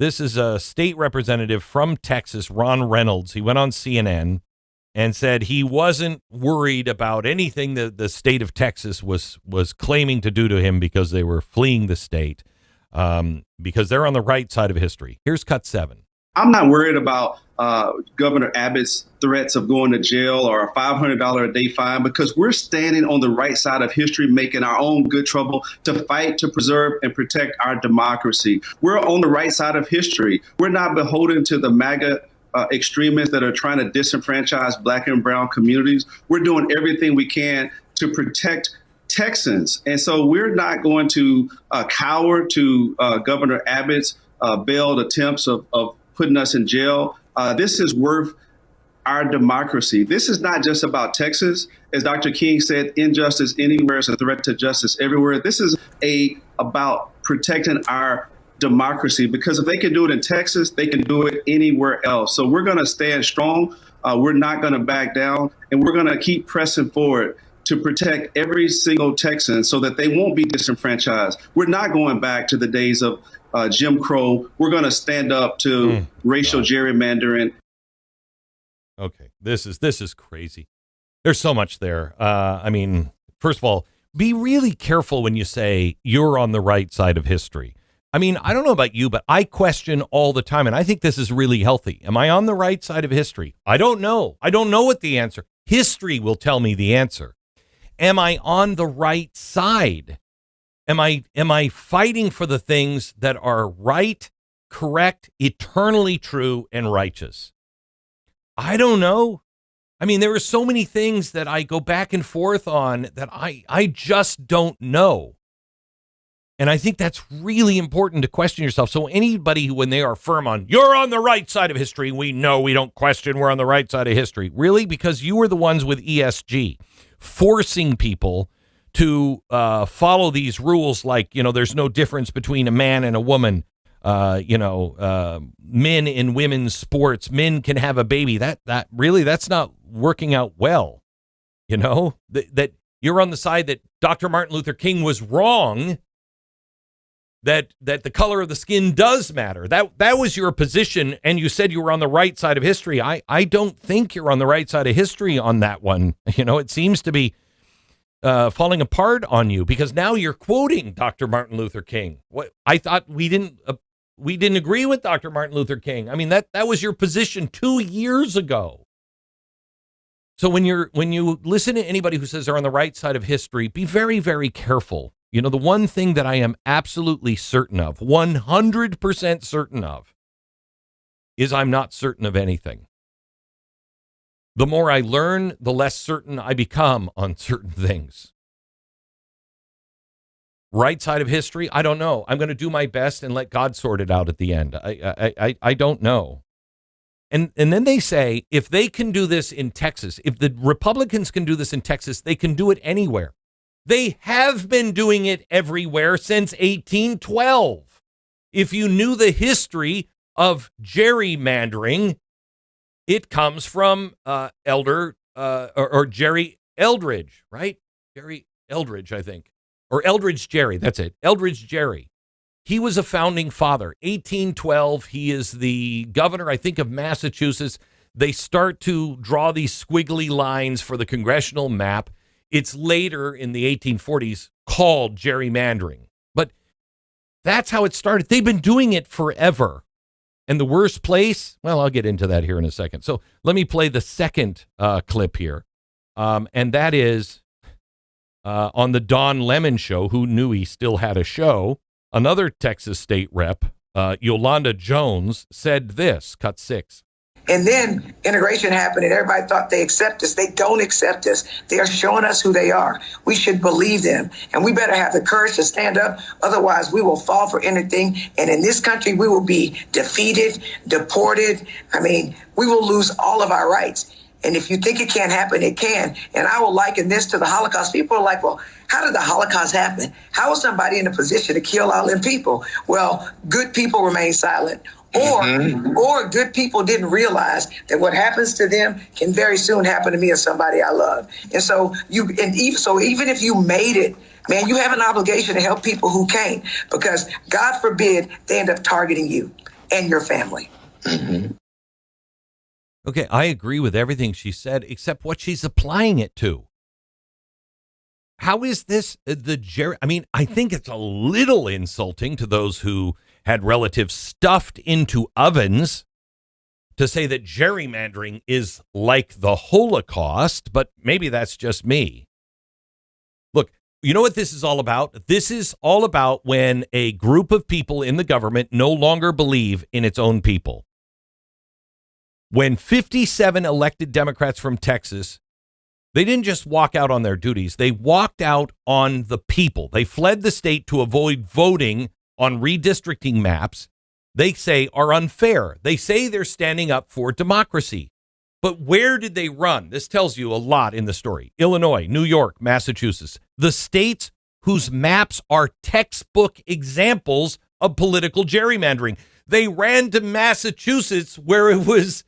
This is a state representative from Texas, Ron Reynolds. He went on CNN and said he wasn't worried about anything that the state of Texas was claiming to do to him because they were fleeing the state, because they're on the right side of history. Here's cut 7. I'm not worried about Governor Abbott's threats of going to jail or a $500 a day fine, because we're standing on the right side of history, making our own good trouble to fight to preserve and protect our democracy. We're on the right side of history. We're not beholden to the MAGA extremists that are trying to disenfranchise Black and brown communities. We're doing everything we can to protect Texans. And so we're not going to cower to Governor Abbott's veiled attempts of putting us in jail. This is worth our democracy. This is not just about Texas. As Dr. King said, injustice anywhere is a threat to justice everywhere. This is about protecting our democracy, because if they can do it in Texas, they can do it anywhere else. So we're going to stand strong. We're not going to back down, and we're going to keep pressing forward to protect every single Texan so that they won't be disenfranchised. We're not going back to the days of Jim Crow. We're going to stand up to racial gerrymandering. Okay, this is crazy. There's so much there. I mean, first of all, be really careful when you say you're on the right side of history. I mean, I don't know about you, but I question all the time, and I think this is really healthy. Am I on the right side of history? I don't know. I don't know what the answer. History will tell me the answer. Am I on the right side? Am I fighting for the things that are right, correct, eternally true, and righteous? I don't know. I mean, there are so many things that I go back and forth on that I just don't know. And I think that's really important to question yourself. So anybody when they are firm on, you're on the right side of history, we know, we don't question, we're on the right side of history. Really? Because you were the ones with ESG forcing people to follow these rules, like, there's no difference between a man and a woman, men in women's sports, men can have a baby. That really, that's not working out well. That you're on the side that Dr. Martin Luther King was wrong, that the color of the skin does matter. That was your position, and you said you were on the right side of history. I don't think you're on the right side of history on that one. It seems to be falling apart on you, because now you're quoting Dr. Martin Luther King. What I thought we didn't agree with Dr. Martin Luther King. I mean, that was your position 2 years ago. So when you listen to anybody who says they're on the right side of history, be very, very careful. The one thing that I am absolutely certain of, 100% certain of, is I'm not certain of anything. The more I learn, the less certain I become on certain things. Right side of history, I don't know. I'm going to do my best and let God sort it out at the end. I don't know. And then they say, if they can do this in Texas, if the Republicans can do this in Texas, they can do it anywhere. They have been doing it everywhere since 1812. If you knew the history of gerrymandering, it comes from Jerry Eldridge, right? Jerry Eldridge, I think. Or Eldridge Jerry, that's it. Eldridge Jerry. He was a founding father. 1812, he is the governor, I think, of Massachusetts. They start to draw these squiggly lines for the congressional map. It's later in the 1840s called gerrymandering. But that's how it started. They've been doing it forever. And the worst place, well, I'll get into that here in a second. So let me play the second clip here. And that is on the Don Lemon show. Who knew he still had a show? Another Texas state rep, Yolanda Jones, said this, cut 6. And then integration happened and everybody thought they accept us. They don't accept us. They are showing us who they are. We should believe them. And we better have the courage to stand up. Otherwise, we will fall for anything. And in this country, we will be defeated, deported. I mean, we will lose all of our rights. And if you think it can't happen, it can. And I will liken this to the Holocaust. People are like, well, how did the Holocaust happen? How was somebody in a position to kill all them people? Well, good people remain silent. Or good people didn't realize that what happens to them can very soon happen to me or somebody I love. And so even if you made it, man, you have an obligation to help people who can't, because God forbid they end up targeting you. and your family. Okay, I agree with everything she said, except what she's applying it to. How is this I mean, I think it's a little insulting to those who had relatives stuffed into ovens to say that gerrymandering is like the Holocaust, but maybe that's just me. Look, you know what this is all about? This is all about when a group of people in the government no longer believe in its own people. When 57 elected Democrats from Texas, they didn't just walk out on their duties. They walked out on the people. They fled the state to avoid voting on redistricting maps they say are unfair. They say they're standing up for democracy. But where did they run? This tells you a lot in the story. Illinois, New York, Massachusetts, the states whose maps are textbook examples of political gerrymandering. They ran to Massachusetts where it was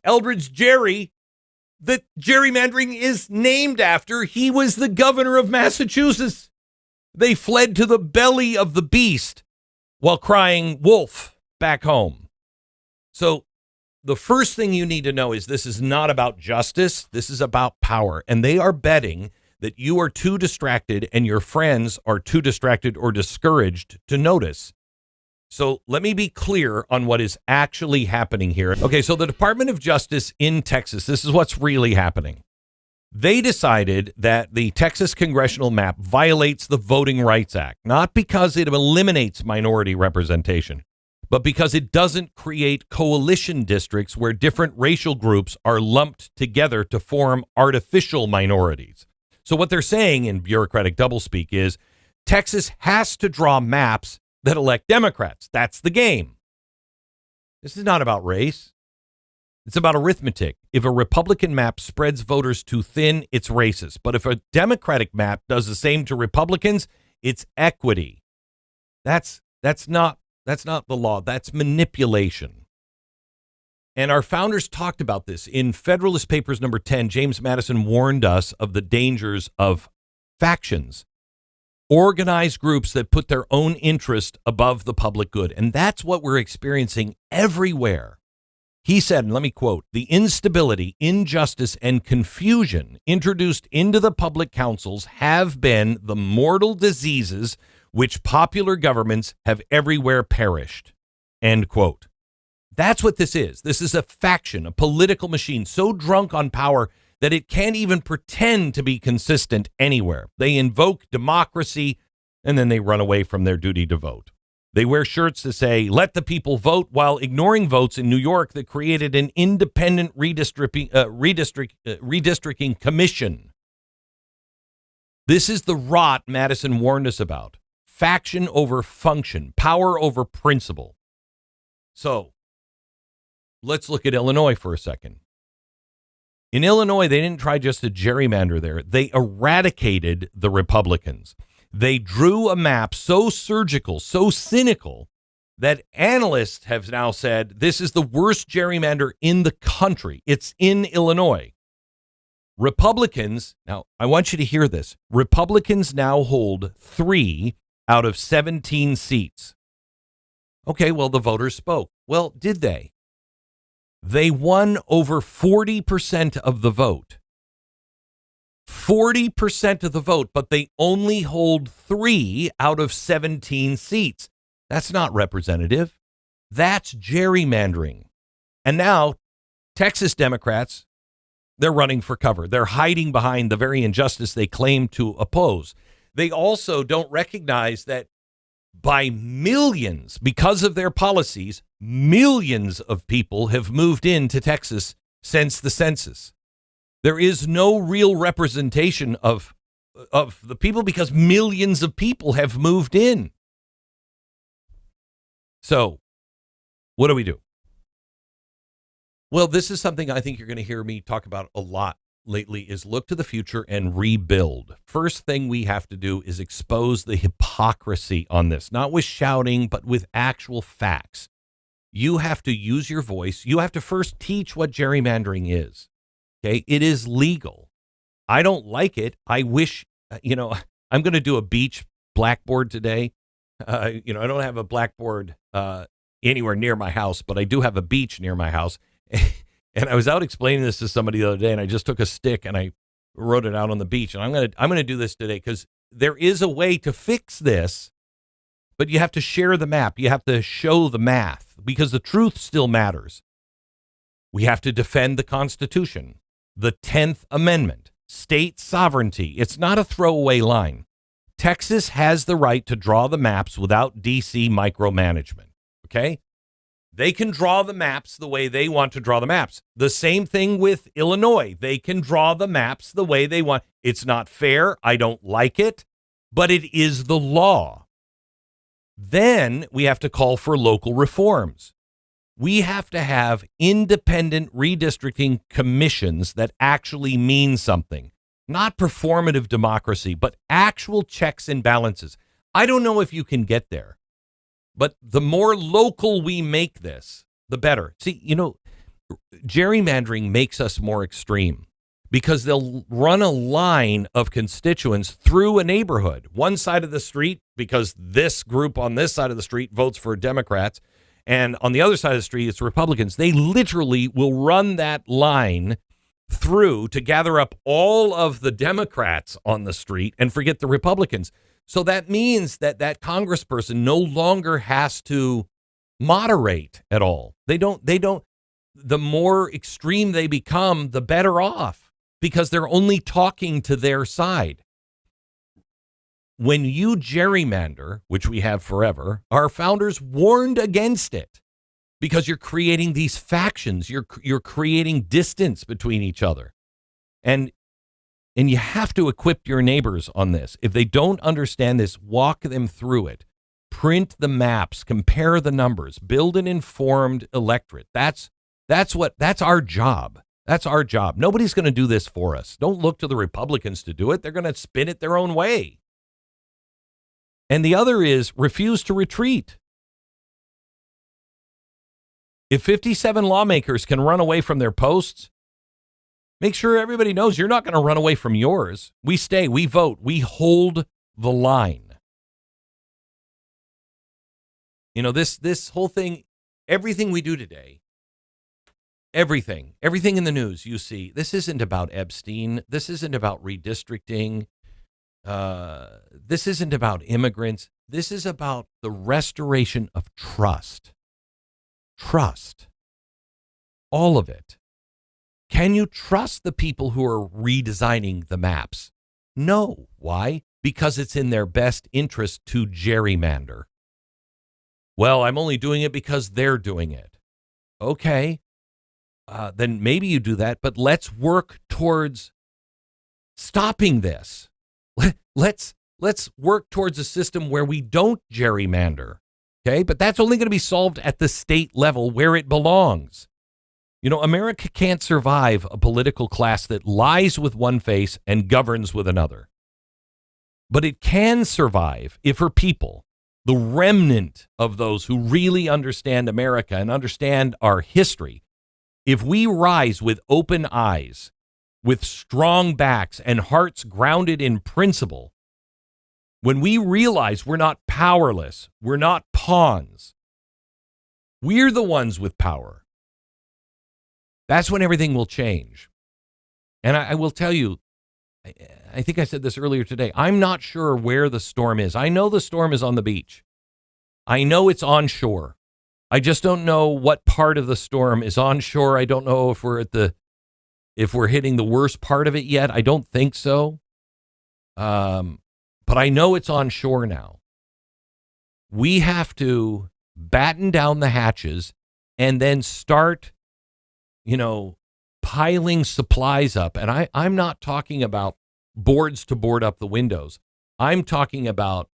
Eldridge Gerry that gerrymandering is named after. He was the governor of Massachusetts. They fled to the belly of the beast while crying wolf back home. So the first thing you need to know is this is not about justice. This is about power. And they are betting that you are too distracted and your friends are too distracted or discouraged to notice. So let me be clear on what is actually happening here. Okay, so the Department of Justice in Texas, this is what's really happening. They decided that the Texas congressional map violates the Voting Rights Act, not because it eliminates minority representation, but because it doesn't create coalition districts where different racial groups are lumped together to form artificial minorities. So what they're saying in bureaucratic doublespeak is Texas has to draw maps that elect Democrats. That's the game. This is not about race. It's about arithmetic. If a Republican map spreads voters too thin, it's racist. But if a Democratic map does the same to Republicans, it's equity. That's not the law. That's manipulation. And our founders talked about this. In Federalist Papers number 10, James Madison warned us of the dangers of factions, organized groups that put their own interest above the public good. And that's what we're experiencing everywhere. He said, and let me quote, "The instability, injustice, and confusion introduced into the public councils have been the mortal diseases which popular governments have everywhere perished." End quote. That's what this is. This is a faction, a political machine so drunk on power that it can't even pretend to be consistent anywhere. They invoke democracy and then they run away from their duty to vote. They wear shirts that say, "Let the people vote," while ignoring votes in New York that created an independent redistricting commission. This is the rot Madison warned us about. Faction over function, power over principle. So let's look at Illinois for a second. In Illinois, they didn't try just to gerrymander there. They eradicated the Republicans. They drew a map so surgical, so cynical, that analysts have now said this is the worst gerrymander in the country. It's in Illinois. Republicans, now I want you to hear this. Republicans now hold 3 out of 17 seats. Okay, well, the voters spoke. Well, did they? They won over 40% of the vote. 40% of the vote, but they only hold 3 out of 17 seats. That's not representative. That's gerrymandering. And now Texas Democrats, they're running for cover. They're hiding behind the very injustice they claim to oppose. They also don't recognize that by millions, because of their policies, millions of people have moved into Texas since the census. There is no real representation of the people because millions of people have moved in. So what do we do? Well, this is something I think you're going to hear me talk about a lot lately is look to the future and rebuild. First thing we have to do is expose the hypocrisy on this, not with shouting, but with actual facts. You have to use your voice. You have to first teach what gerrymandering is. Okay, it is legal. I don't like it. I wish, I'm going to do a beach blackboard today. I don't have a blackboard anywhere near my house, but I do have a beach near my house. And I was out explaining this to somebody the other day, and I just took a stick and I wrote it out on the beach. And I'm gonna do this today because there is a way to fix this, but you have to share the map. You have to show the math because the truth still matters. We have to defend the Constitution, the 10th Amendment, state sovereignty. It's not a throwaway line. Texas has the right to draw the maps without DC micromanagement. Okay? They can draw the maps the way they want to draw the maps. The same thing with Illinois. They can draw the maps the way they want. It's not fair. I don't like it, but it is the law. Then we have to call for local reforms. We have to have independent redistricting commissions that actually mean something. Not performative democracy, but actual checks and balances. I don't know if you can get there, but the more local we make this, the better. See, gerrymandering makes us more extreme because they'll run a line of constituents through a neighborhood, one side of the street, because this group on this side of the street votes for Democrats, and on the other side of the street, it's Republicans. They literally will run that line through to gather up all of the Democrats on the street and forget the Republicans. So that means that congressperson no longer has to moderate at all. They don't, the more extreme they become, the better off because they're only talking to their side. When you gerrymander, which we have forever, our founders warned against it. Because you're creating these factions, you're creating distance between each other. And you have to equip your neighbors on this. If they don't understand this, walk them through it. Print the maps, compare the numbers, build an informed electorate. That's our job. That's our job. Nobody's going to do this for us. Don't look to the Republicans to do it. They're going to spin it their own way. And the other is refuse to retreat. If 57 lawmakers can run away from their posts, make sure everybody knows you're not going to run away from yours. We stay, we vote, we hold the line. This whole thing, everything we do today, everything in the news you see, this isn't about Epstein. This isn't about redistricting. This isn't about immigrants. This is about the restoration of trust. Trust. All of it. Can you trust the people who are redesigning the maps? No. Why? Because it's in their best interest to gerrymander. Well, I'm only doing it because they're doing it. Okay. Then maybe you do that, but let's work towards stopping this. Let's work towards a system where we don't gerrymander. Okay, but that's only going to be solved at the state level where it belongs. America can't survive a political class that lies with one face and governs with another. But it can survive if her people, the remnant of those who really understand America and understand our history, if we rise with open eyes, with strong backs and hearts grounded in principle, when we realize we're not powerless, we're not pawns, we're the ones with power, that's when everything will change. And I will tell you, I think I said this earlier today, I'm not sure where the storm is. I know the storm is on the beach. I know it's on shore. I just don't know what part of the storm is on shore. I don't know if we're hitting the worst part of it yet. I don't think so. But I know it's on shore now. We have to batten down the hatches and then start, piling supplies up. And I'm not talking about boards to board up the windows. I'm talking about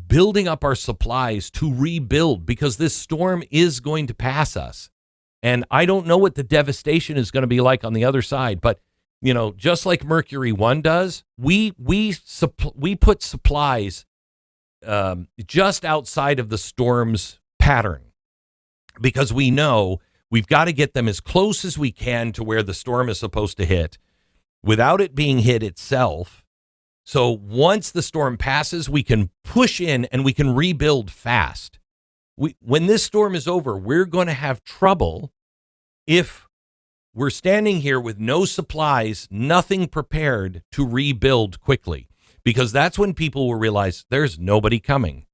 building up our supplies to rebuild because this storm is going to pass us. And I don't know what the devastation is going to be like on the other side, but just like Mercury 1 does, we put supplies just outside of the storm's pattern because we know we've got to get them as close as we can to where the storm is supposed to hit without it being hit itself. So once the storm passes, we can push in and we can rebuild fast. When this storm is over, we're going to have trouble if we're standing here with no supplies, nothing prepared to rebuild quickly, because that's when people will realize there's nobody coming.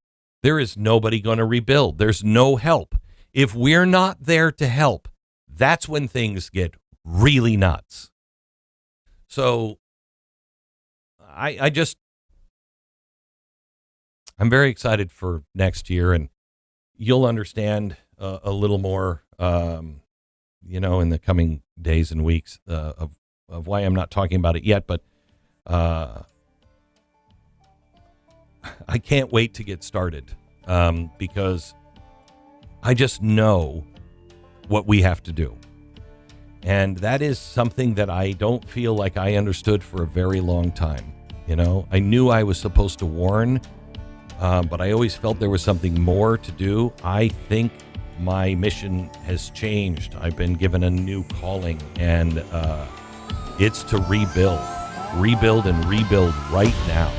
There is nobody going to rebuild. There's no help. If we're not there to help, that's when things get really nuts. So I'm very excited for next year, and you'll understand a little more, in the coming days and weeks of why I'm not talking about it yet. But I can't wait to get started because I just know what we have to do. And that is something that I don't feel like I understood for a very long time. I knew I was supposed to warn, but I always felt there was something more to do. I think my mission has changed. I've been given a new calling, and it's to rebuild and rebuild right now.